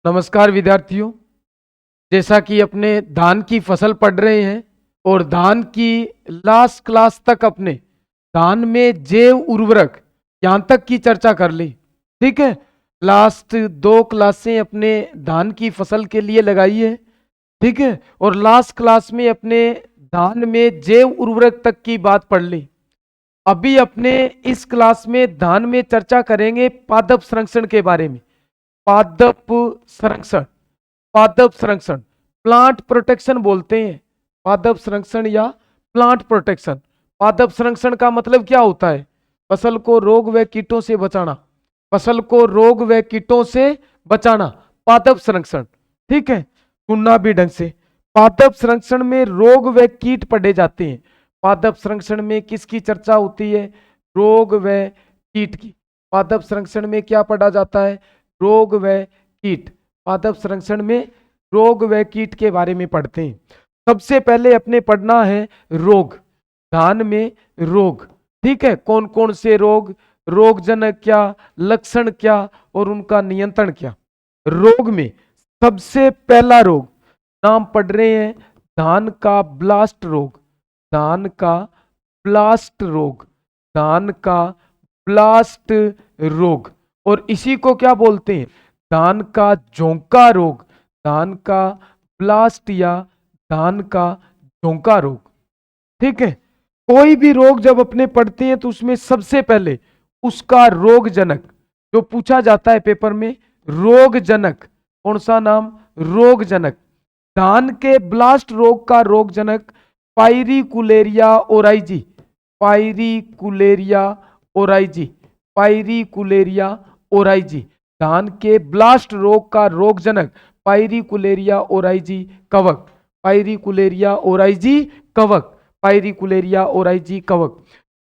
नमस्कार विद्यार्थियों। जैसा कि अपने धान की फसल पढ़ रहे हैं और धान की लास्ट क्लास तक अपने धान में जैव उर्वरक यहां तक की चर्चा कर ली। ठीक है, लास्ट 2 क्लासें अपने धान की फसल के लिए लगाई है। ठीक है, और लास्ट क्लास में अपने धान में जैव उर्वरक तक की बात पढ़ ली। अभी अपने इस क्लास में धान में चर्चा करेंगे पादप संरक्षण के बारे में। पादप संरक्षण, पादप संरक्षण प्लांट प्रोटेक्शन बोलते हैं। पादप संरक्षण या प्लांट प्रोटेक्शन। पादप संरक्षण का मतलब क्या होता है? फसल को रोग व कीटों से बचाना। फसल को रोग व कीटों से बचाना, पादप संरक्षण। ठीक है, सुनना भी ढंग से। पादप संरक्षण में रोग व कीट पढ़े जाते हैं। पादप संरक्षण में किसकी चर्चा होती है? रोग व कीट की। पादप संरक्षण में क्या पढ़ा जाता है? रोग व कीट। पादप संरक्षण में रोग व कीट के बारे में पढ़ते हैं। सबसे पहले अपने पढ़ना है रोग। धान में रोग। ठीक है, कौन कौन से रोग, रोगजनक क्या, लक्षण क्या और उनका नियंत्रण क्या। रोग में सबसे पहला रोग नाम पढ़ रहे हैं धान का ब्लास्ट रोग। धान का ब्लास्ट रोग, धान का ब्लास्ट रोग। और इसी को क्या बोलते हैं? धान का झोंका रोग। धान का ब्लास्ट या धान का झोंका रोग। ठीक है, कोई भी रोग जब अपने पढ़ते हैं तो उसमें सबसे पहले उसका रोगजनक जो पूछा जाता है पेपर में, रोगजनक। कौन सा नाम? रोगजनक। धान के ब्लास्ट रोग का रोगजनक पायरिकुलेरिया ओराइजी। पायरिकुलेरिया ओराइजी। पायरिकुलेरिया ओराइजी। धान के ब्लास्ट रोग का रोगजनक पायरिकुलेरिया ओराइजी कवक। पायरिकुलेरिया ओराइजी कवक। पायरिकुलेरिया ओराइजी कवक।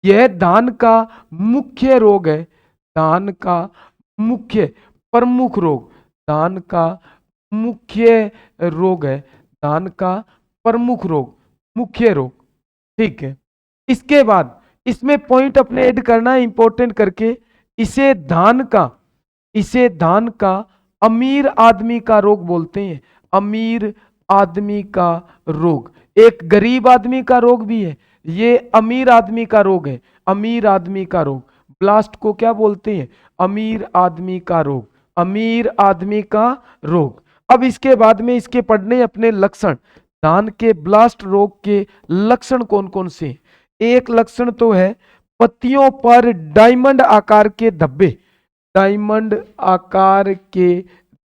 यह धान का मुख्य रोग है। धान का मुख्य प्रमुख रोग। धान का मुख्य रोग है। धान का प्रमुख रोग, मुख्य रोग। ठीक है, इसके बाद इसमें पॉइंट अपने ऐड करना है इंपॉर्टेंट करके। इसे धान का अमीर आदमी का रोग बोलते हैं। अमीर आदमी का रोग। एक गरीब आदमी का रोग भी है, ये अमीर आदमी का रोग है। अमीर आदमी का रोग, ब्लास्ट को क्या बोलते हैं? अमीर आदमी का रोग। अमीर आदमी का रोग। अब इसके बाद में इसके पढ़ने अपने लक्षण। धान के ब्लास्ट रोग के लक्षण कौन कौन से? एक लक्षण तो है पत्तियों पर डायमंड आकार के धब्बे। डायमंड आकार के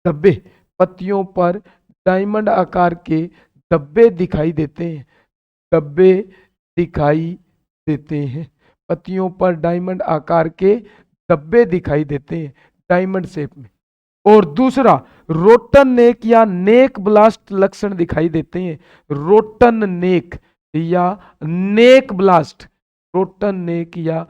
धब्बे। पत्तियों पर डायमंड आकार के धब्बे दिखाई देते हैं। धब्बे दिखाई देते हैं। पत्तियों पर डायमंड आकार के धब्बे दिखाई देते हैं, डायमंड शेप में। और दूसरा रोटन नेक या नेक ब्लास्ट लक्षण दिखाई देते हैं। रोटन नेक या नेक ब्लास्ट। रोटन नेक या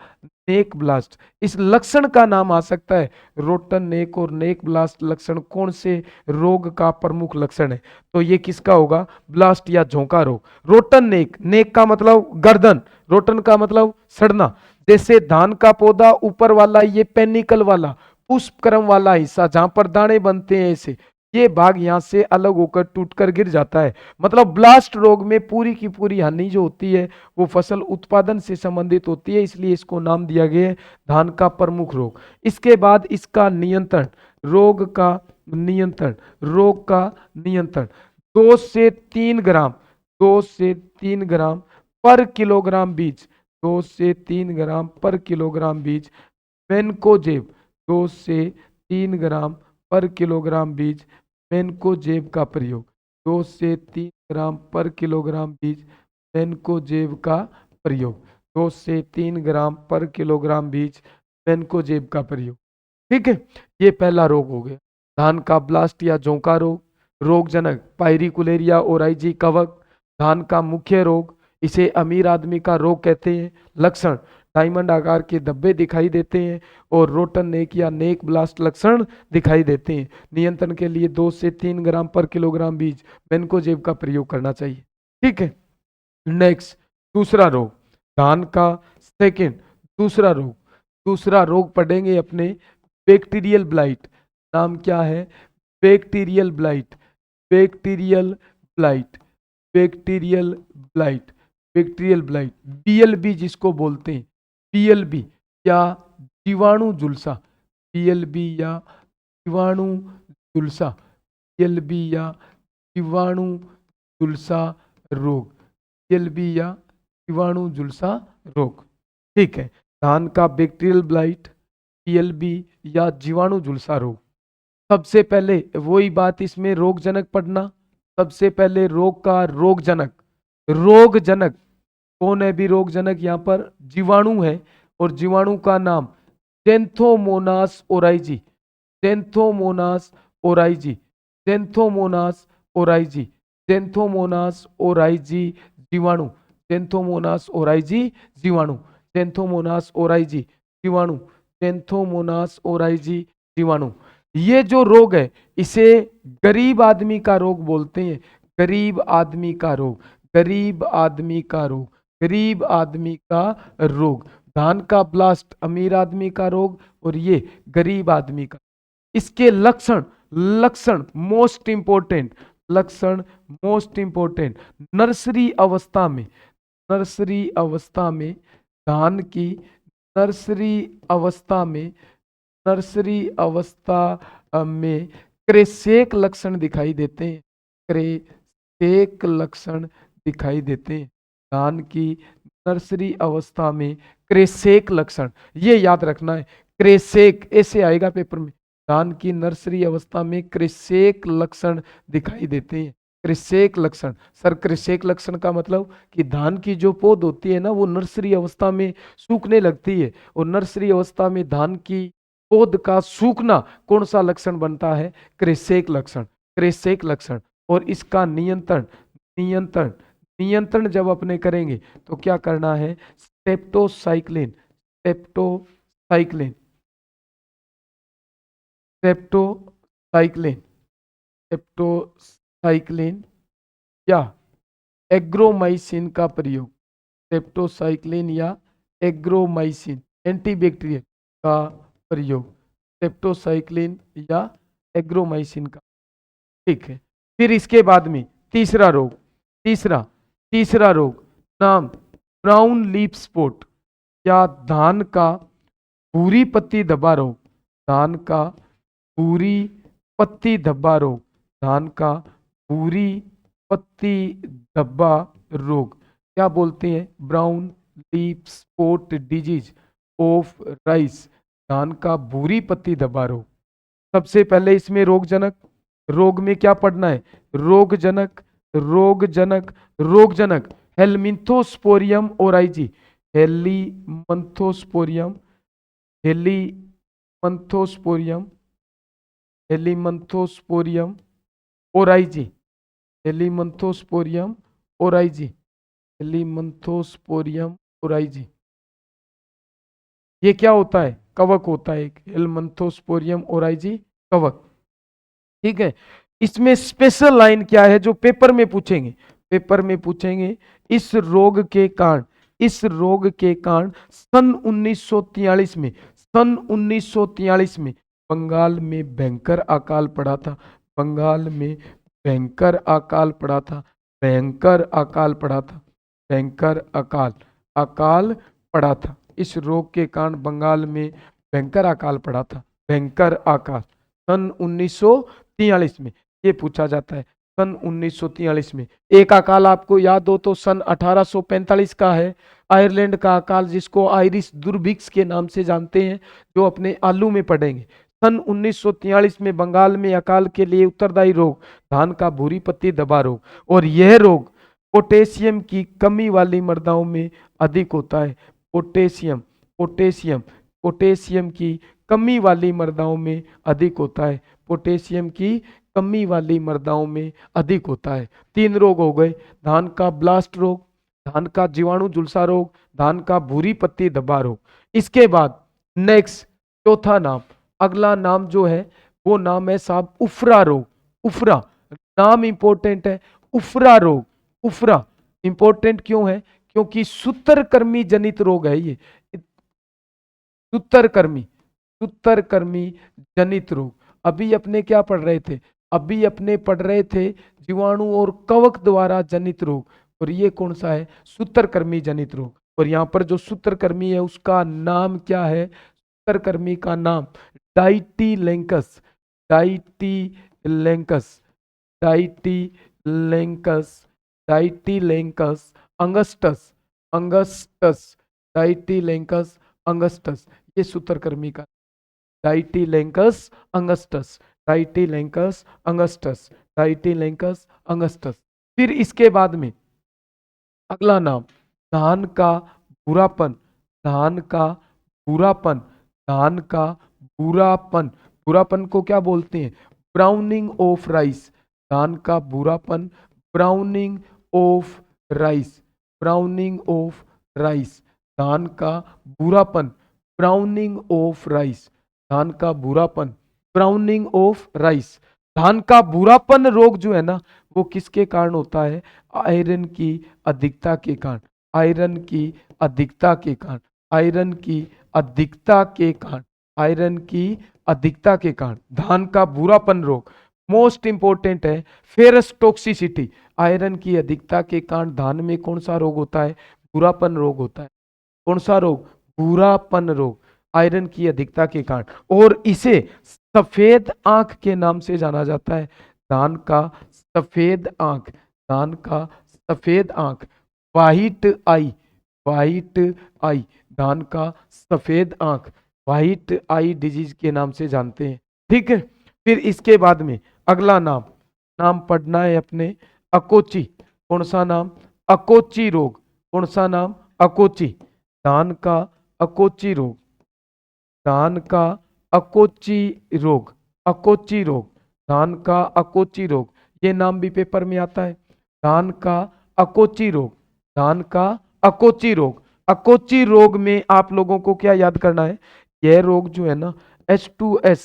नेक ब्लास्ट, इस लक्षण का नाम आ सकता है। रोटन नेक और नेक ब्लास्ट लक्षण कौन से रोग का प्रमुख लक्षण है? तो ये किसका होगा? ब्लास्ट या झोंका रोग। रोटन नेक, नेक का मतलब गर्दन, रोटन का मतलब सड़ना। जैसे धान का पौधा ऊपर वाला ये पेनिकल वाला पुष्प क्रम वाला हिस्सा जहां पर दाने बनते हैं, ऐसे ये भाग यहां से अलग होकर टूटकर गिर जाता है। मतलब ब्लास्ट रोग में पूरी की पूरी हानि जो होती है वो फसल उत्पादन से संबंधित होती है, इसलिए इसको नाम दिया गया है धान का प्रमुख रोग। इसके बाद इसका नियंत्रण, रोग का नियंत्रण। रोग का नियंत्रण 2 से 3 ग्राम, 2 से 3 ग्राम पर किलोग्राम बीज। 2 से 3 ग्राम पर किलोग्राम बीज मेनकोजेब। 2 से 3 ग्राम पर किलोग्राम बीज मेनकोजेब का प्रयोग। 2 से 3 ग्राम पर किलोग्राम बीज मेनकोजेब का प्रयोग। 2 से 3 ग्राम पर किलोग्राम बीज मेनकोजेब का प्रयोग। ठीक है, ये पहला रोग हो गया धान का ब्लास्ट या झोंका रोग। रोगजनक पायरिकुलेरिया ओराइजी कवक। धान का मुख्य रोग, इसे अमीर आदमी का रोग कहते हैं। लक्षण डायमंड आकार के धब्बे दिखाई देते हैं और रोटन नेक या नेक ब्लास्ट लक्षण दिखाई देते हैं। नियंत्रण के लिए 2 से 3 ग्राम पर किलोग्राम बीज मेनकोजेब का प्रयोग करना चाहिए। ठीक है, नेक्स्ट दूसरा रोग, धान का सेकंड दूसरा रोग। दूसरा रोग पढ़ेंगे अपने बैक्टीरियल ब्लाइट। नाम क्या है? Bacterial blight, bacterial blight, bacterial blight, bacterial blight, BLB जिसको बोलते हैं, बीएलबी या जीवाणु झुलसा, बीएलबी या जीवाणु झुलसा, बीएलबी या जीवाणु झुलसा रोग, बीएलबी या जीवाणु झुलसा रोग। ठीक है, धान का बैक्टीरियल ब्लाइट, बीएलबी या जीवाणु झुलसा रोग। सबसे पहले वही बात, इसमें रोगजनक पढ़ना। सबसे पहले रोग का रोगजनक, रोगजनक कौन है भी? रोगजनक यहाँ पर जीवाणु है, और जीवाणु का नाम Xanthomonas oryzae, Xanthomonas oryzae, Xanthomonas oryzae, Xanthomonas oryzae जीवाणु, ज़ैंथोमोनास ओराइजी जीवाणु, ज़ैंथोमोनास ओराइजी जीवाणु, ज़ैंथोमोनास ओराइजी जीवाणु। ये जो रोग है इसे गरीब आदमी का रोग बोलते हैं, गरीब आदमी का रोग, गरीब आदमी का रोग, गरीब आदमी का रोग। धान का ब्लास्ट अमीर आदमी का रोग, और ये गरीब आदमी का। इसके लक्षण, लक्षण मोस्ट इंपोर्टेंट, लक्षण मोस्ट इंपोर्टेंट, नर्सरी अवस्था में, नर्सरी अवस्था में धान की, नर्सरी अवस्था में, नर्सरी अवस्था में क्रेसेक लक्षण दिखाई देते हैं, क्रेसेक लक्षण दिखाई देते हैं। धान की नर्सरी अवस्था में क्रेसेक लक्षण, ये याद रखना है, क्रेसेक ऐसे आएगा पेपर में। धान की नर्सरी अवस्था में क्रेसेक लक्षण दिखाई देते हैं, क्रेसेक लक्षण। सर क्रेसेक लक्षण का मतलब कि धान की जो पौध होती है ना, वो नर्सरी अवस्था में सूखने लगती है, और नर्सरी अवस्था में धान की पौध का सूखना कौन सा लक्षण बनता है? क्रेसेक लक्षण, क्रेसेक लक्षण। और इसका नियंत्रण, नियंत्रण, नियंत्रण जब अपने करेंगे तो क्या करना है? स्टेप्टोसाइक्लिन, स्टेप्टोसाइक्लिन, स्टेप्टोसाइक्लिन, स्टेप्टोसाइक्लिन या एग्रोमाइसिन का प्रयोग, स्टेप्टोसाइक्लिन या एग्रोमाइसिन एंटीबैक्टीरियल का प्रयोग, स्टेप्टोसाइक्लिन या एग्रोमाइसिन का। ठीक है, फिर इसके बाद में तीसरा रोग, तीसरा, तीसरा रोग नाम ब्राउन लीफ स्पॉट या धान का भूरी पत्ती धब्बा रोग, धान का भूरी पत्ती धब्बा रोग, धान का भूरी पत्ती धब्बा रोग। क्या बोलते हैं? Brown leaf spot disease of rice, धान का भूरी पत्ती धब्बा रोग। सबसे पहले इसमें रोगजनक, रोग में क्या पढ़ना है? रोगजनक, रोगजनक, रोगजनक हेलमिंथोस्पोरियम ओराइजी, हेलीमंथोस्पोरियम, हेलीमंथोस्पोरियम, हेलीमंथोस्पोरियम ओराइजी, हेलीमंथोस्पोरियम ओराइजी, हेलीमंथोस्पोरियम ओराइजी। ये क्या होता है? कवक होता है, हेलीमंथोस्पोरियम ओराइजी कवक। ठीक है, इसमें स्पेशल लाइन क्या है जो पेपर में पूछेंगे? पेपर में पूछेंगे इस रोग के कारण, इस रोग के कारण सन 1943 में, सन 1943 में बंगाल में भयंकर अकाल पड़ा था, बंगाल में भयंकर अकाल पड़ा था, भयंकर अकाल पड़ा था, भयंकर अकाल, अकाल पड़ा था। इस रोग के कारण बंगाल में भयंकर अकाल पड़ा था, भयंकर अकाल सन 1943 में। ये पूछा जाता है सन 1943 में। एक अकाल आपको याद हो तो सन 1845 का है, आयरलैंड का अकाल, जिसको आयरिश दुर्भिक्ष के नाम से जानते हैं, जो अपने आलू में पढ़ेंगे। सन 1943 में बंगाल में अकाल के लिए उत्तरदायी रोग धान का भूरी पत्ती धब्बा रोग, और यह रोग पोटेशियम की कमी वाली मृदाओं में अधिक होता है। पोटेशियम, पोटेशियम, पोटेशियम की कमी वाली मृदाओं में अधिक होता है, पोटेशियम की कमी वाली मृदाओं में अधिक होता है। 3 रोग हो गए, धान का ब्लास्ट रोग, धान का जीवाणु झुलसा रोग, धान का भूरी पत्ती धब्बा रोग। इसके बाद नेक्स्ट चौथा नाम, अगला नाम जो है वो नाम है साहब उफरा रोग। उफरा नाम इंपॉर्टेंट है, उफरा रोग। उफरा इंपॉर्टेंट क्यों है? क्योंकि सूत्रकृमि जनित रोग है ये, सूत्रकृमि, सूत्रकृमि जनित रोग। अभी अपने क्या पढ़ रहे थे? अभी अपने पढ़ रहे थे जीवाणु और कवक द्वारा जनित रोग, और ये कौन सा है? सूत्रकृमि जनित रोग। और यहाँ पर जो सूत्रकृमि है उसका नाम क्या है? सूत्रकृमि का नाम डाइटिलेंकस, डाइटिलेंकस, डाइटिलेंकस, डाइटिलेंकस अंगस्टस, अंगस्टस, डाइटिलेंकस अंगस्टस, ये सूत्रकृमि का डाइटिलेंकस अंगस्टस, डाइटिलेंकस अंगस्टस, डाइटिलेंकस अंगस्टस। फिर इसके बाद में अगला नाम धान का भूरापन, धान का भूरापन, धान का भूरापन, भूरापन को क्या बोलते हैं? ब्राउनिंग ऑफ राइस, धान का भूरापन, browning of rice, browning of rice, धान का भूरापन, ब्राउनिंग ऑफ राइस, धान का भूरापन, ब्राउनिंग ऑफ राइस। धान का भूरापन रोग जो है ना, वो किसके कारण होता है? आयरन की अधिकता के कारण, आयरन की अधिकता के कारण, आयरन की अधिकता के कारण, आयरन की अधिकता के कारण धान का भूरापन रोग। मोस्ट इंपोर्टेंट है फेरस टॉक्सिसिटी, आयरन की अधिकता के कारण धान में कौन सा रोग होता है? भूरापन रोग होता है। कौन सा रोग? भूरापन रोग, आयरन की अधिकता के कारण। और इसे सफेद आंख के नाम से जाना जाता है, धान का सफेद आंख, धान का सफेद आंख, वाइट आई, वाइट आई, धान का सफेद आंख, वाइट आई डिजीज के नाम से जानते हैं। ठीक है, फिर इसके बाद में अगला नाम, नाम पढ़ना है अपने अकोची। कौन सा नाम? अकोची रोग। कौन सा नाम? अकोची, धान का अकोची रोग, धान का अकोची रोग, अकोची रोग, धान का अकोची रोग, ये नाम भी पेपर में आता है, धान का अकोची रोग, धान का अकोची रोग। अकोची रोग में आप लोगों को क्या याद करना है? यह रोग जो है ना H2S,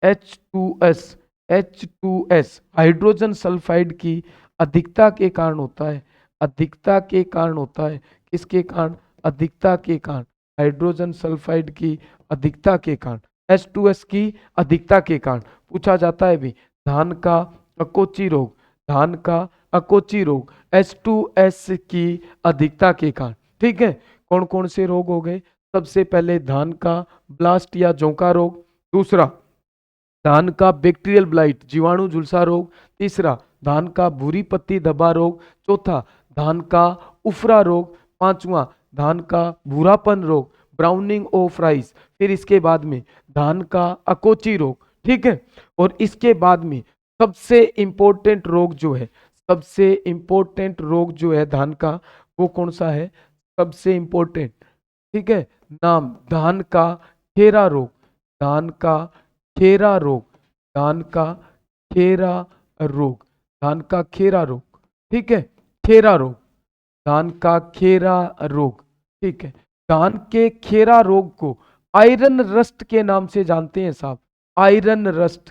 H2S, H2S hydrogen sulphide की अधिकता के कारण होता है, अधिकता के कारण होता है। किसके कारण? अधिकता के कारण, हाइड्रोजन सल्फाइड की अधिकता के कारण, H2S की अधिकता के कारण पूछा जाता है भी। धान का अकोची रोग, धान का अकोची रोग H2S की अधिकता के कारण। ठीक है, कौन कौन से रोग हो गए? सबसे पहले धान का ब्लास्ट या जोंका रोग, दूसरा धान का बैक्टीरियल ब्लाइट जीवाणु झुलसा रोग, तीसरा धान का भूरी पत्ती धब्बा रोग, चौथा धान का उफरा रोग, पांचवा धान का भूरापन रोग, ब्राउनिंग ऑफ राइस, फिर इसके बाद में धान का अकोची रोग। ठीक है, और इसके बाद में सबसे इंपॉर्टेंट रोग जो है, सबसे इंपॉर्टेंट रोग जो है धान का, वो कौन सा है? सबसे इंपॉर्टेंट, ठीक है, नाम धान का खेरा रोग, धान का खेरा रोग, धान का खेरा रोग, धान का खेरा रोग। ठीक है, खेरा रोग, धान का खेरा रोग। ठीक है, धान के खेरा रोग को आयरन रस्ट के नाम से जानते हैं साहब, आयरन रस्ट,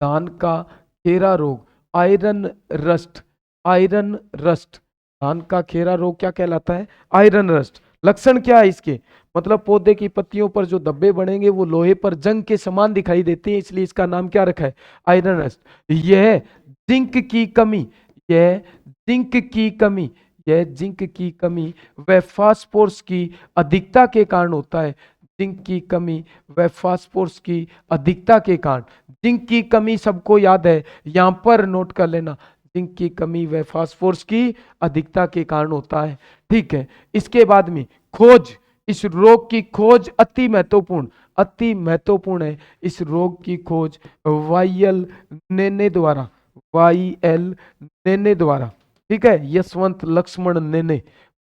धान का खेरा रोग, आयरन रस्ट, आयरन रस्ट, धान का खेरा रोग क्या कहलाता है? Iron rust. लक्षण क्या है इसके? मतलब पौधे की पत्तियों पर जो धब्बे बढ़ेंगे वो लोहे पर जंग के समान दिखाई देते हैं, इसलिए इसका नाम क्या रखा है? Iron rust. यह जिंक की कमी, यह जिंक की कमी, यह जिंक की कमी व फास्फोरस की अधिकता के कारण होता है, जिंक की कमी व फास्फोरस की अधिकता के कारण। जिंक की कमी सबको याद है, यहां पर नोट कर लेना, जिंक की कमी व फास्फोरस की अधिकता के कारण होता है। ठीक है, इसके बाद में खोज, इस रोग की खोज अति महत्वपूर्ण, अति महत्वपूर्ण है। इस रोग की खोज वाईएल नेने द्वारा, वाईएल नेने द्वारा, ठीक है, यशवंत लक्ष्मण नेने,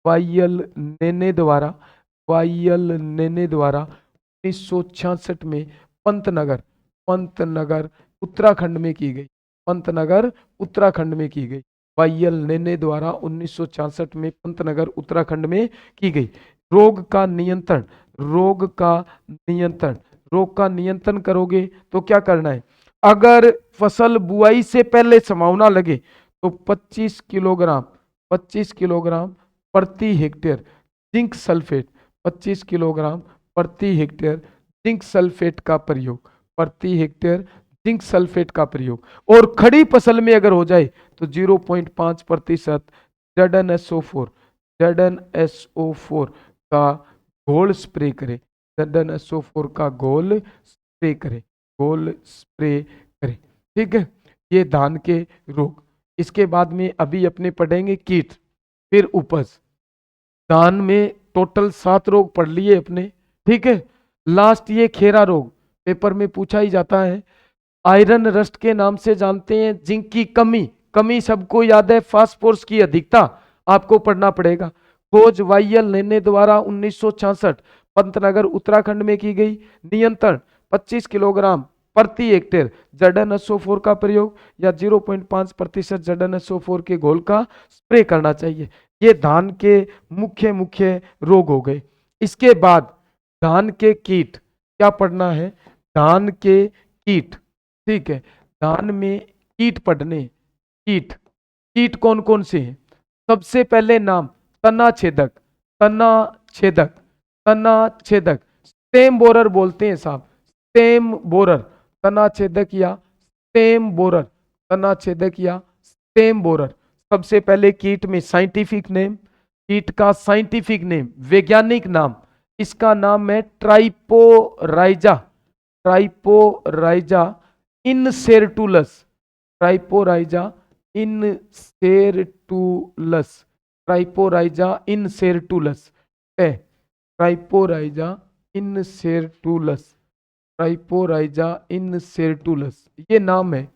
वाईएल नेने द्वारा, वाईएल नेने द्वारा 1966 में पंतनगर, पंतनगर उत्तराखंड में की गई, पंतनगर उत्तराखंड में की गई, वाईएल नेने द्वारा 1966 में पंतनगर उत्तराखंड में की गई। रोग का नियंत्रण, रोग का नियंत्रण, रोग का नियंत्रण करोगे तो क्या करना है? अगर फसल बुआई से पहले संभावना लगे तो 25 किलोग्राम, 25 किलोग्राम प्रति हेक्टेयर जिंक सल्फेट, 25 किलोग्राम प्रति हेक्टेयर जिंक सल्फेट का प्रयोग, प्रति हेक्टेयर जिंक सल्फेट का प्रयोग। और खड़ी फसल में अगर हो जाए तो 0.5% ZnSO4 का घोल स्प्रे करें। ZnSO4 का घोल स्प्रे करें, घोल स्प्रे करें। ठीक है, ये धान के रोग। इसके बाद में अभी अपने पढ़ेंगे कीट, फिर उपज। धान में टोटल 7 रोग पढ़ लिए अपने। ठीक है, लास्ट ये खेरा रोग पेपर में पूछा ही जाता है। आयरन रस्ट के नाम से जानते हैं, जिंक की कमी, कमी सबको याद है, फास्फोरस की अधिकता आपको पढ़ना पड़ेगा। खोज वाईएल नेने द्वारा 1966 पंतनगर उत्तराखंड में की गई। नियंत्रण 25 किलोग्राम प्रति हेक्टेयर ZnSO4 का प्रयोग या 0.5% ZnSO4 के घोल का स्प्रे करना चाहिए। ये धान के मुख्य मुख्य रोग हो गए। इसके बाद धान के कीट क्या पढ़ना है, धान के कीट। ठीक है, धान में कीट पढ़ने, कीट, कीट कौन कौन से हैं? सबसे पहले नाम तना छेदक, तना छेदक, तना छेदक, स्टेम बोरर बोलते हैं साहब, स्टेम बोरर, तना छेदक या स्टेम बोरर, तना छेदक या स्टेम बोरर। सबसे पहले कीट में साइंटिफिक नेम, कीट का साइंटिफिक नेम, वैज्ञानिक नाम, इसका नाम है ट्राइपोराइजा, ट्राइपोराइजा इनसेर्टुलस, ट्राइपोराइजा इनसेर्टुलस, ट्राइपोराइजा इनसेर्टुलस, ट्राइपोराइजा इनसेर्टुलस, ट्राइपोराइजा इनसेर्टुलस, ये नाम है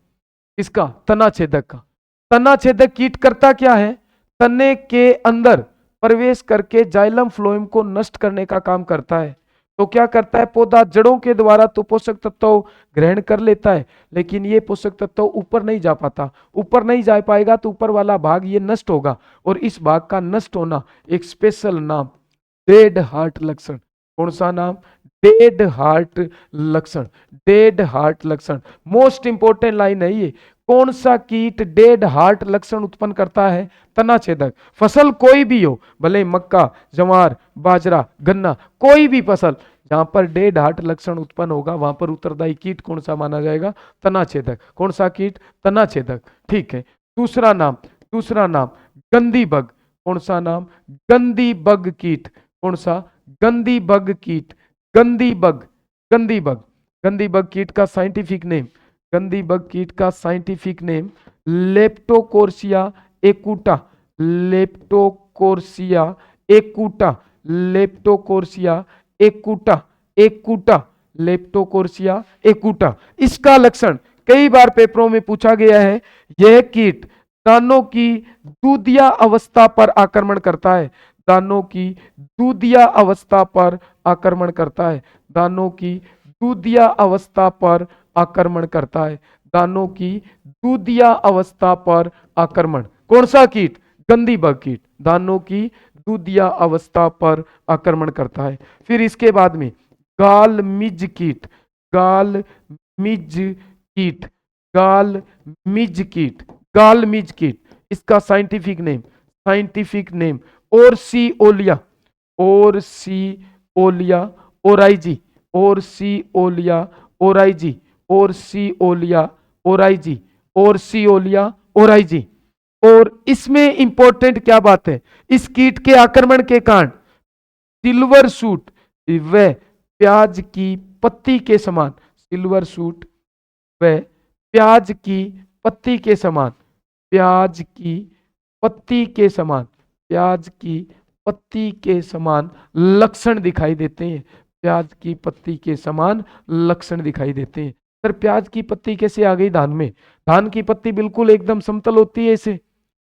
इसका तना छेदक का। तना छेदक कीट करता क्या है? तने के अंदर प्रवेश करके जाइलम फ्लोएम को नष्ट करने का काम करता है। तो क्या करता है? पौधा जड़ों के द्वारा तो पोषक तत्व ग्रहण कर लेता है, लेकिन ये पोषक तत्व ऊपर नहीं जा पाता। ऊपर नहीं जा पाएगा तो ऊपर वाला भाग ये नष्ट होगा, और इस भाग का नष्ट होना एक स्पेशल नाम डेड हार्ट लक्षण। कौन सा नाम? डेड हार्ट लक्षण, डेड हार्ट लक्षण। मोस्ट इंपोर्टेंट लाइन है ये। कौन सा कीट डेड हार्ट लक्षण उत्पन्न करता है? तना छेदक। फसल कोई भी हो, भले मक्का, जवार, बाजरा, गन्ना, कोई भी फसल जहां पर डेड हार्ट लक्षण उत्पन्न होगा वहां पर उत्तरदायी कीट कौन सा माना जाएगा? तना छेदक। कौन सा कीट? तना छेदक। ठीक है, दूसरा नाम, दूसरा नाम गंदी बग। कौन सा नाम? गंदी बग कीट। कौन सा? गंदी बग कीट, गंदी बग, गंदी बग, गंदी बग कीट का साइंटिफिक नेम, गंदी बग कीट का साइंटिफिक नेम लेप्टोकोर्सिया एकुटा, लेप्टोकोर्सिया एकुटा, लेप्टोकोर्सिया एकुटा, एकुटा, लेप्टोकोर्सिया एकुटा। इसका लक्षण कई बार पेपरों में पूछा गया है। यह कीट दानों की दूधिया अवस्था पर आक्रमण करता है, दानों की दूधिया अवस्था पर आक्रमण करता है, दानों की दूधिया अवस्था पर आक्रमण करता है, दानों की दूधिया अवस्था पर आक्रमण। कौन सा कीट? गंदी बग कीट, दानों की दूधिया अवस्था पर आक्रमण करता है। फिर इसके बाद में गाल मिज कीट, गाल मिज कीट, गाल मिज कीट, गाल मिज कीट। इसका scientific name, scientific name Orseolia, Orseolia oryzae, Orseolia oryzae, Orseolia oryzae, Orseolia oryzae. और इसमें इंपॉर्टेंट क्या बात है? इस कीट के आक्रमण के कारण सिल्वर सूट व प्याज की पत्ती के समान, सिल्वर सूट व प्याज की पत्ती के समान, प्याज की पत्ती के समान, प्याज की पत्ती के समान लक्षण दिखाई देते हैं, प्याज की पत्ती के समान लक्षण दिखाई देते हैं। सर प्याज की पत्ती कैसे आ गई धान में? धान की पत्ती बिल्कुल एकदम समतल होती है ऐसे।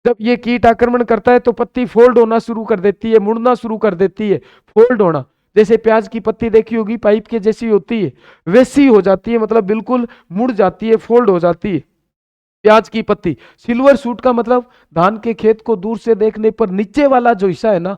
जब ये कीट आक्रमण करता है तो पत्ती फोल्ड होना शुरू कर देती है, मुड़ना शुरू कर देती है, फोल्ड होना। जैसे प्याज की पत्ती देखी होगी पाइप के जैसी होती है, वैसी हो जाती है, मतलब बिल्कुल मुड़ जाती है, फोल्ड हो जाती है प्याज की पत्ती। सिल्वर सूट का मतलब धान के खेत को दूर से देखने पर नीचे वाला जो हिस्सा है ना,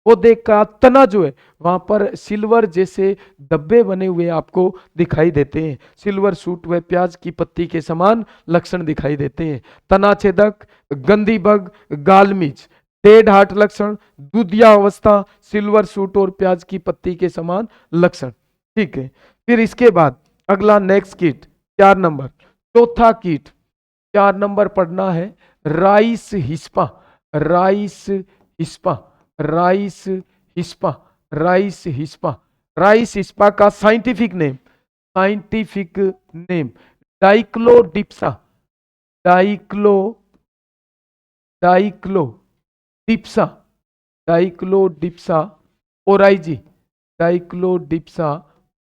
पौधे का तना जो है वहां पर सिल्वर जैसे धब्बे बने हुए आपको दिखाई देते हैं। सिल्वर सूट व प्याज की पत्ती के समान लक्षण दिखाई देते हैं। तना छेदक, गंदी बग, गालमिज, डेड हार्ट लक्षण, दूधिया अवस्था, सिल्वर सूट और प्याज की पत्ती के समान लक्षण। ठीक है, फिर इसके बाद अगला नेक्स्ट कीट 4 नंबर चौथा कीट 4 नंबर पढ़ना है rice hispa, rice hispa, rice hispa, rice hispa. Rice hispa का scientific name, scientific name Dicladispa, डाइक्लो Dicladispa, Dicladispa oryzae, Dicladispa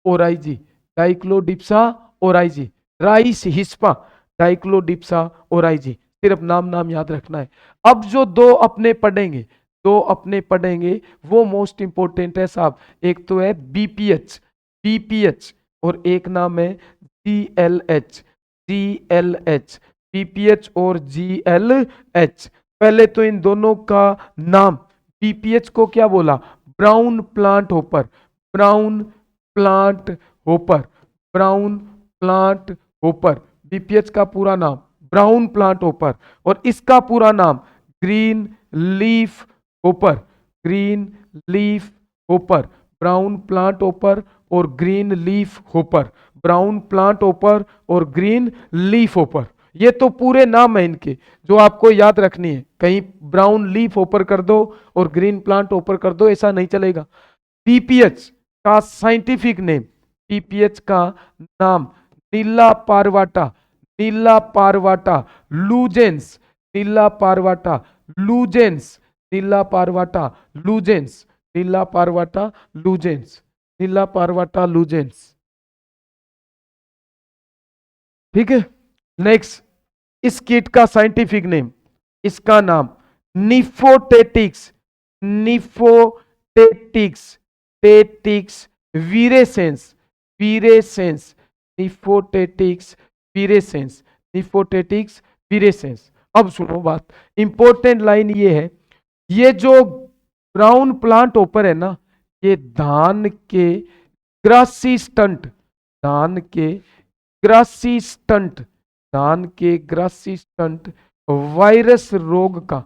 oryzae, Dicladispa oryzae, rice hispa, Dicladispa oryzae. सिर्फ नाम नाम याद रखना है। अब जो दो अपने पढ़ेंगे, दो अपने पढ़ेंगे वो मोस्ट इंपोर्टेंट है साहब। एक तो है बीपीएच, बीपीएच, और एक नाम है जीएलएच, जीएलएच, बीपीएच और जीएलएच। पहले तो इन दोनों का नाम, बीपीएच को क्या बोला, brown plant hopper, brown plant hopper, brown plant hopper, BPH का पूरा नाम ब्राउन प्लांट होपर, और इसका पूरा नाम green leaf hopper, green leaf hopper, brown plant hopper और green leaf hopper, brown plant hopper और ग्रीन लीफ होपर। ये तो पूरे नाम है इनके जो आपको याद रखनी है। कहीं ब्राउन लीफ होपर कर दो और ग्रीन प्लांट होपर कर दो, ऐसा नहीं चलेगा। पीपीएच का साइंटिफिक नेम, पीपीएच का नाम नीला पारवाटा, नीला पारवाटा लूजेंस, नीला पारवाटा लूजेंस, नीला पारवाटा लूजेंस, नीला पारवाटा लूजेंस, नीला पारवाटा लूजेंस। ठीक है, नेक्स्ट, इस कीट का साइंटिफिक नेम, इसका नाम निफोटेटिक्स, निफोटेटिक्स, टेटिक्स वीरेसेंस, वीरेसेंस, निफोटेटिक्स वीरेसेंस, निफोटेटिक्स वीरेसेंस। अब सुनो बात, इंपॉर्टेंट लाइन ये है, ये जो ब्राउन प्लांट ऊपर है ना, ये धान के ग्रासी स्टंट, धान के ग्रासी स्टंट, धान के ग्रासी स्टंट वायरस रोग का,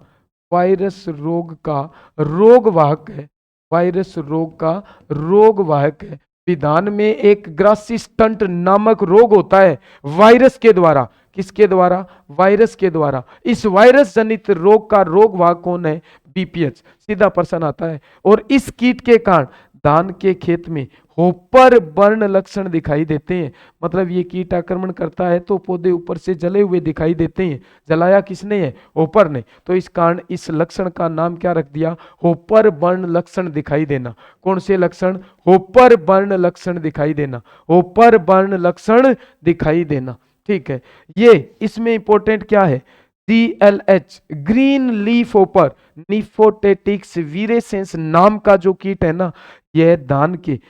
वायरस रोग का रोग वाहक है, वायरस रोग का रोग वाहक है। विधान में एक ग्रासी स्टंट नामक रोग होता है वायरस के द्वारा। किसके द्वारा, वायरस के द्वारा। इस वायरस जनित रोग का रोग वाहक कौन है, बीपीएच। सीधा प्रश्न आता है। और इस कीट के कारण धान के खेत में होपर बर्न लक्षण दिखाई देते हैं। मतलब ये कीट आक्रमण करता है तो पौधे ऊपर से जले हुए दिखाई देते हैं। जलाया किसने है, होपर ने। तो इस कारण इस लक्षण का नाम क्या रख दिया, होपर बर्न लक्षण दिखाई देना। कौन से लक्षण, होपर बर्न लक्षण दिखाई देना, होपर बर्न लक्षण दिखाई देना। ठीक है, ये इसमें इंपॉर्टेंट क्या है, DLH ग्रीन लीफ होपर निफोटेटिक्स वीरेसेंस नाम का जो कीट है ना, यह धान के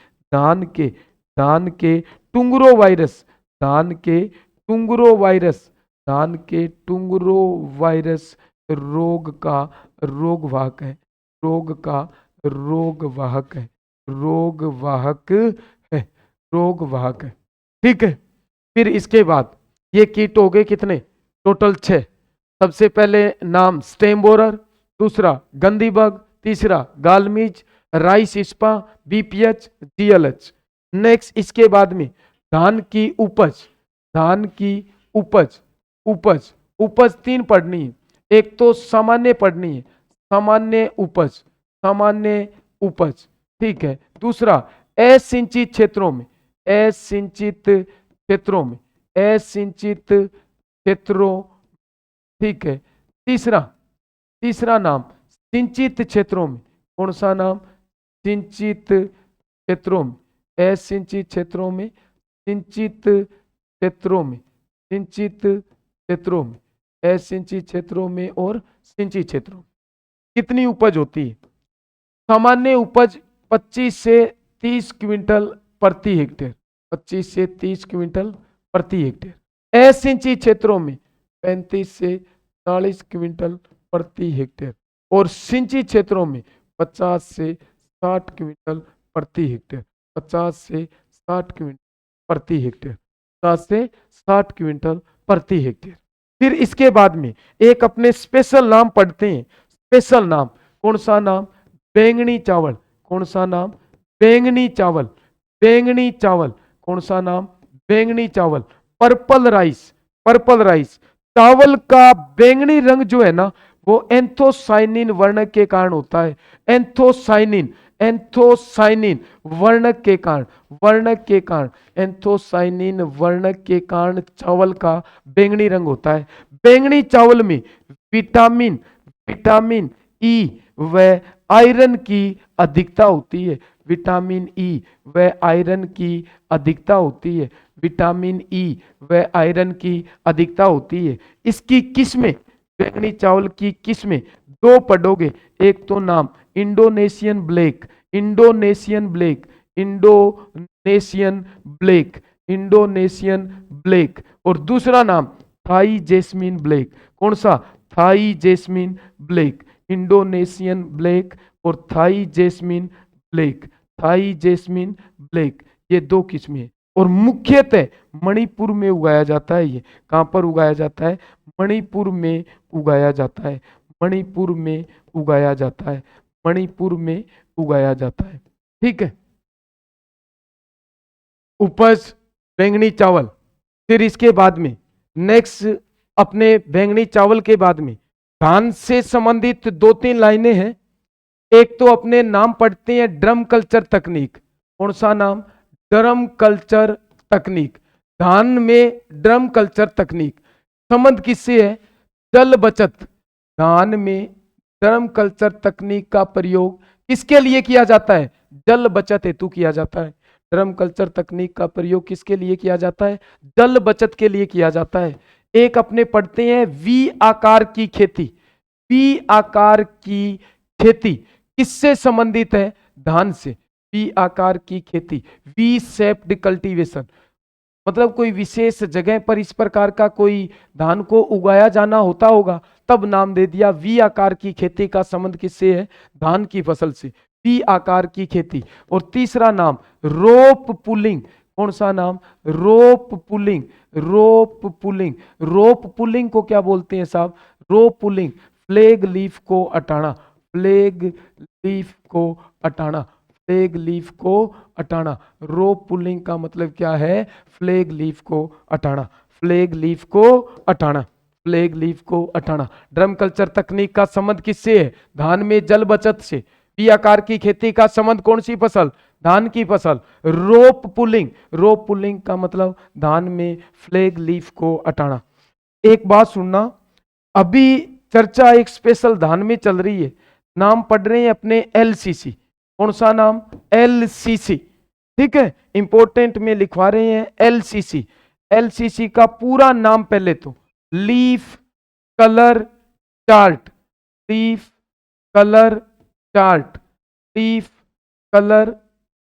टुंगरो वायरस, धान के टुंगरो वायरस, धान के टुंगरो वायरस रोग का रोग वाहक है, रोग का रोग वाहक है, रोग वाहक है, रोग वाहक है। ठीक है, फिर इसके बाद ये कीट हो गए कितने, टोटल 6। सबसे पहले नाम स्टेम बोरर, दूसरा गंदी बग, तीसरा गालमीज, राइस इस्पा, बीपीएच, जीएलएच। नेक्स्ट इसके बाद में धान की उपज, धान की उपज, उपज, उपज 3 पढ़नी है। एक तो सामान्य पढ़नी है, सामान्य उपज, सामान्य उपज। ठीक है, दूसरा असिंचित क्षेत्रों में, असिंचित क्षेत्रों में, असिंचित क्षेत्रों। ठीक है, तीसरा, तीसरा नाम सिंचित क्षेत्रों में। कौन सा नाम, सिंचित क्षेत्रों में, असिंचित क्षेत्रों में, सिंचित क्षेत्रों में, सिंचित क्षेत्रों में, असिंचित क्षेत्रों में और सिंचित क्षेत्रों में। कितनी उपज होती है, सामान्य उपज 25 से 30 क्विंटल प्रति हेक्टेयर, 25 से 30 क्विंटल प्रति हेक्टेयर। असिंचित क्षेत्रों में 35 से 40 क्विंटल प्रति हेक्टेयर और सिंचित क्षेत्रों में 50 से 60 क्विंटल प्रति हेक्टेयर, 50 से 60 क्विंटल प्रति हेक्टेयर, 50 से 60 क्विंटल प्रति हेक्टेयर। फिर इसके बाद में एक अपने स्पेशल नाम पढ़ते हैं, स्पेशल नाम। कौन सा नाम, बैंगनी चावल। कौन सा नाम, बैंगनी चावल, बैंगनी चावल। कौन सा नाम, बैंगनी चावल। Purple rice, purple rice. चावल का बैंगनी रंग जो है ना वो एंथोसाइनिन वर्ण के कारण होता है। एंथोसाइनिन, एंथोसाइनिन वर्ण के कारण, वर्ण के कारण, एंथोसाइनिन वर्ण के कारण चावल का बैंगनी रंग होता है। बैंगनी चावल में विटामिन, विटामिन ई व आयरन की अधिकता होती है। विटामिन ई व आयरन की अधिकता होती है। विटामिन ई व आयरन की अधिकता होती है। इसकी किस्में, बैंगनी चावल की किस्में दो पढ़ोगे, एक तो नाम Indonesian black, Indonesian black, Indonesian black, Indonesian black, और दूसरा नाम थाई जैस्मिन ब्लैक। कौन सा? Thai jasmine black, Indonesian black और Thai jasmine black, Thai jasmine black, ये दो किस्में हैं। और मुख्यतः मणिपुर में उगाया जाता है। ये कहां पर उगाया जाता है? मणिपुर में उगाया जाता है। मणिपुर में उगाया जाता है। मणिपुर में उगाया जाता है। ठीक है। उपज बैंगनी चावल। फिर इसके बाद में नेक्स्ट अपने बैंगनी चावल के बाद में धान से संबंधित दो तीन लाइनें हैं। एक तो अपने नाम पढ़ते हैं ड्रम कल्चर तकनीक। कौन सा नाम? ड्रम कल्चर तकनीक। धान में ड्रम कल्चर तकनीक संबंध किससे है? जल बचत। धान में ड्रम कल्चर तकनीक का प्रयोग किसके लिए किया जाता है? जल बचत हेतु किया जाता है। ड्रम कल्चर तकनीक का प्रयोग किसके लिए किया जाता है? जल बचत के लिए किया जाता है। एक अपने पढ़ते हैं वी आकार की खेती। वी आकार की खेती किससे संबंधित है? धान से। वी आकार की खेती, वी शेप्ड कल्टीवेशन, मतलब कोई विशेष जगह पर इस प्रकार का कोई धान को उगाया जाना होता होगा, तब नाम दे दिया वी आकार की खेती का संबंध किससे है? धान की फसल से। वी आकार की खेती। और तीसरा नाम रोप पुलिंग। कौन सा नाम? रोप पुलिंग। रोप पुलिंग। रोप पुलिंग को क्या बोलते हैं साहब? रोप पुलिंग, फ्लैग लीफ को हटाना, फ्लैग लीफ को हटाना, फ्लैग लीफ को हटाना। रोप पुलिंग का मतलब क्या है? फ्लैग लीफ को हटाना, फ्लैग लीफ को हटाना, फ्लैग लीफ को हटाना। ड्रम कल्चर तकनीक का संबंध किससे है? धान में जल बचत से। वी आकार की खेती का संबंध कौन सी फसल? धान की फसल। रोप पुलिंग, रोप पुलिंग का मतलब धान में फ्लैग लीफ को हटाना। एक बात सुनना, अभी चर्चा एक स्पेशल धान में चल रही है, नाम पढ़ रहे हैं अपने एलसीसी। कौन सा नाम? एलसीसी। ठीक है, इंपॉर्टेंट में लिखवा रहे हैं एलसीसी। एलसीसी का पूरा नाम पहले तो leaf colour chart, leaf colour chart, leaf colour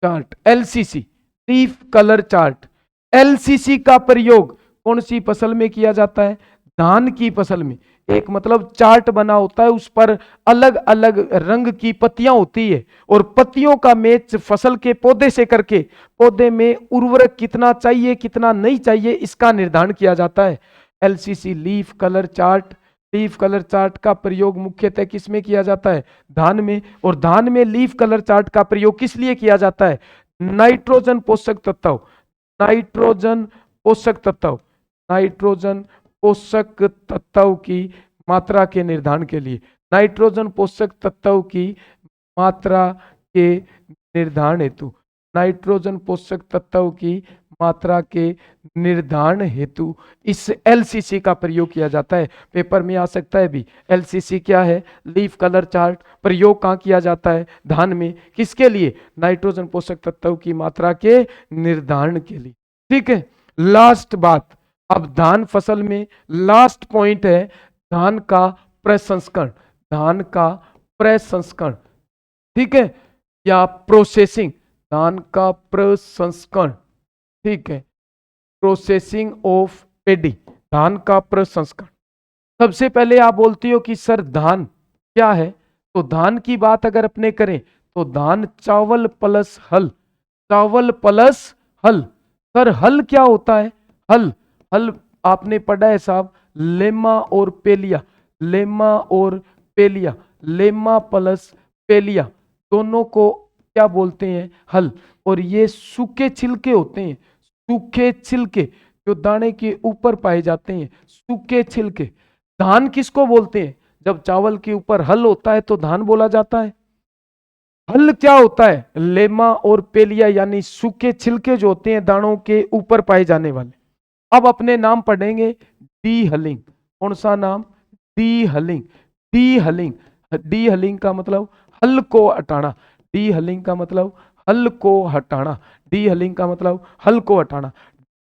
chart, LCC, leaf colour chart. LCC का प्रयोग कौन सी फसल में किया जाता है? धान की फसल में। एक मतलब चार्ट बना होता है, उस पर अलग अलग रंग की पत्तियां होती है और पत्तियों का मैच फसल के पौधे से करके पौधे में उर्वरक कितना चाहिए कितना नहीं चाहिए इसका निर्धारण किया जाता है। LCC, leaf colour chart. Leaf colour chart का प्रयोग मुख्यतः किस में किया जाता है? धान में। और धान में लीफ कलर चार्ट का प्रयोग किस लिए किया जाता है? नाइट्रोजन पोषक तत्व, नाइट्रोजन पोषक तत्व, नाइट्रोजन पोषक तत्व की मात्रा के निर्धारण के लिए। नाइट्रोजन पोषक तत्व की मात्रा के निर्धारण हेतु, नाइट्रोजन पोषक तत्व की मात्रा के निर्धारण हेतु इस एलसीसी का प्रयोग किया जाता है। पेपर में आ सकता है भी। एलसीसी क्या है? Leaf colour chart. प्रयोग कहाँ किया जाता है? धान में। किसके लिए? नाइट्रोजन पोषक तत्व की मात्रा के निर्धारण के लिए। ठीक है, लास्ट बात, अब धान फसल में लास्ट पॉइंट है धान का प्रसंस्करण। धान का प्रसंस्करण, ठीक है, या प्रोसेसिंग। धान का प्रसंस्करण, ठीक है, प्रोसेसिंग ऑफ पेडी, धान का प्रसंस्करण। सबसे पहले आप बोलते हो कि सर धान क्या है? तो धान की बात अगर अपने करें तो धान चावल प्लस हल, चावल प्लस हल। सर हल क्या होता है? हल, हल आपने पढ़ा है साहब, लेमा और पेलिया, लेमा और पेलिया, लेमा प्लस पेलिया, दोनों को क्या बोलते हैं? हल। और ये सूखे छिलके होते हैं, सूखे छिलके, जो दाने के ऊपर पाए जाते हैं, सूखे छिलके। धान किसको बोलते हैं? जब चावल के ऊपर हल होता है तो धान बोला जाता है। हल क्या होता है? लेमा और पेलिया, यानी सूखे छिलके जो होते हैं दानों के ऊपर पाए जाने वाले। अब अपने नाम पढ़ेंगे। डी हलिंग। कौन सा नाम? डी हलिंग। डी हलिंग। डी हलिंग का मतलब हल को हटाना। डी हलिंग का मतलब हल को हटाना। डी हलिंग का मतलब हल को हटाना।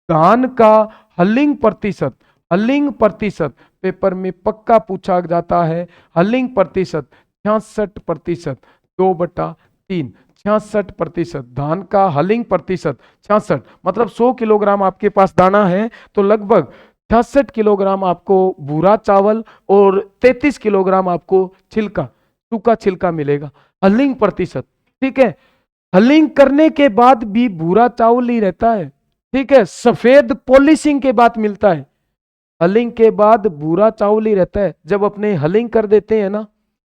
धान का हलिंग प्रतिशत, हलिंग प्रतिशत पेपर में पक्का पूछा जाता है। हलिंग प्रतिशत 66%, 2/3, 66%। धान का हलिंग प्रतिशत 66, मतलब 100 किलोग्राम आपके पास दाना है तो लगभग 66 किलोग्राम आपको भूरा चावल और 33 किलोग्राम आपको छिलका, सूखा छिलका मिलेगा। हलिंग प्रतिशत, ठीक है। हलिंग करने के बाद भी भूरा चावल ही रहता है, ठीक है। सफेद पॉलिशिंग के बाद मिलता है। हलिंग के बाद भूरा चावल ही रहता है। जब अपने हलिंग कर देते हैं ना,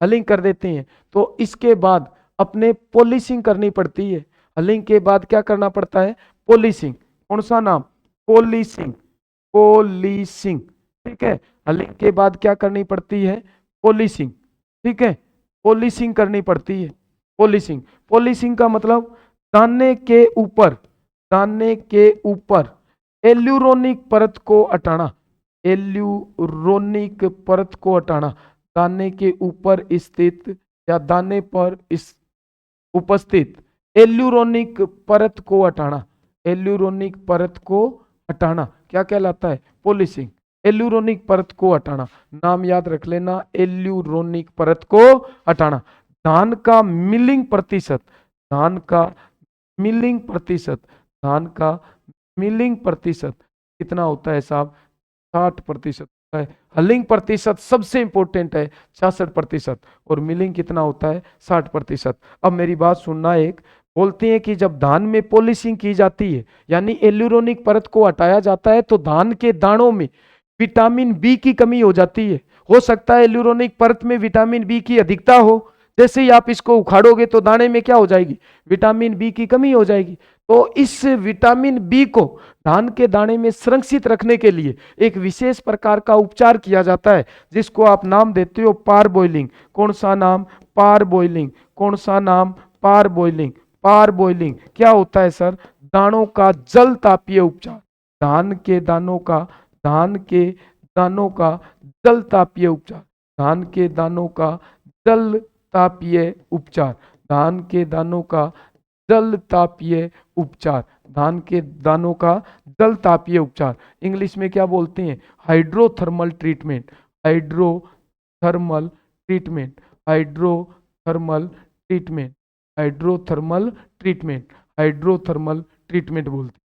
हलिंग कर देते हैं तो इसके बाद अपने पॉलिशिंग करनी पड़ती है। हलिंग के बाद क्या करना पड़ता है? पॉलिशिंग। कौन सा नाम? पॉलिशिंग। पॉलिशिंग, ठीक है। हलिंग के बाद क्या करनी पड़ती है? पॉलिशिंग, ठीक है। पॉलिशिंग करनी पड़ती है। पॉलिशिंग, पॉलिशिंग का मतलब दाने के ऊपर, दाने के ऊपर एल्यूरोनिक परत को हटाना। एल्यूरोनिक परत को हटाना। दाने के ऊपर स्थित या दाने पर इस उपस्थित एल्यूरोनिक परत को हटाना। एल्यूरोनिक परत को हटाना क्या कहलाता है? पॉलिशिंग। एल्यूरोनिक परत को हटाना, नाम याद रख लेना, एल्यूरोनिक परत को हटाना। धान का मिलिंग प्रतिशत, धान का मिलिंग प्रतिशत, धान का मिलिंग प्रतिशत कितना होता है साहब? 60% होता है। हलिंग प्रतिशत सबसे इंपॉर्टेंट है, 66%, और मिलिंग कितना होता है? 60%। अब मेरी बात सुनना, एक बोलते हैं कि जब धान में पॉलिशिंग की जाती है यानी एल्यूरोनिक परत को हटाया जाता है तो धान के दानों में विटामिन बी की कमी हो जाती है। हो सकता है एल्यूरोनिक परत में विटामिन बी की अधिकता हो, जैसे ही आप इसको उखाड़ोगे तो दाने में क्या हो जाएगी? विटामिन बी की कमी हो जाएगी। तो इस विटामिन बी को धान के दाने में संरक्षित रखने के लिए एक विशेष प्रकार का उपचार किया जाता है जिसको आप नाम देते हो पार बॉइलिंग। कौन सा नाम? पार बॉइलिंग। कौन सा नाम? पार बॉइलिंग। पार बॉइलिंग क्या होता है सर? दानों का जल तापीय उपचार। धान के दानों का, धान के दानों का जल तापीय उपचार। धान के दानों का जल तापीय उपचार। धान के दानों का जल तापीय उपचार। धान के दानों का जल तापीय उपचार इंग्लिश में क्या बोलते हैं? Hydrothermal treatment. Hydrothermal treatment. Hydrothermal treatment. Hydrothermal treatment. Hydrothermal treatment बोलते हैं।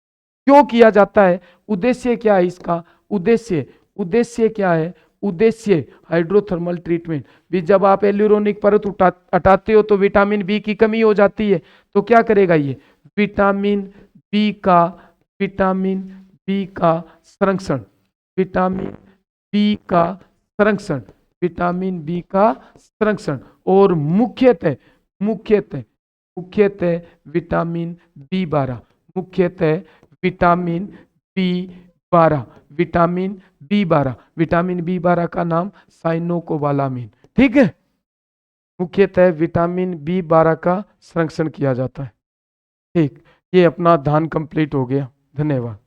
क्यों किया जाता है? उद्देश्य क्या है इसका? उद्देश्य, उद्देश्य क्या है? उद्देश्य हाइड्रोथर्मल ट्रीटमेंट भी, जब आप एल्यूरोनिक परत हटाते हो तो विटामिन बी की कमी हो जाती है, तो क्या करेगा ये? विटामिन बी का, विटामिन बी का संरक्षण, विटामिन बी का संरक्षण, विटामिन बी का संरक्षण, और मुख्यतः मुख्यतः मुख्यतः विटामिन B12, मुख्यतः vitamin B12, vitamin B12, vitamin B12 का नाम साइनोकोबालामिन, ठीक है। मुख्यतः विटामिन B12 का संरक्षण किया जाता है, ठीक। ये अपना धान कंप्लीट हो गया। धन्यवाद।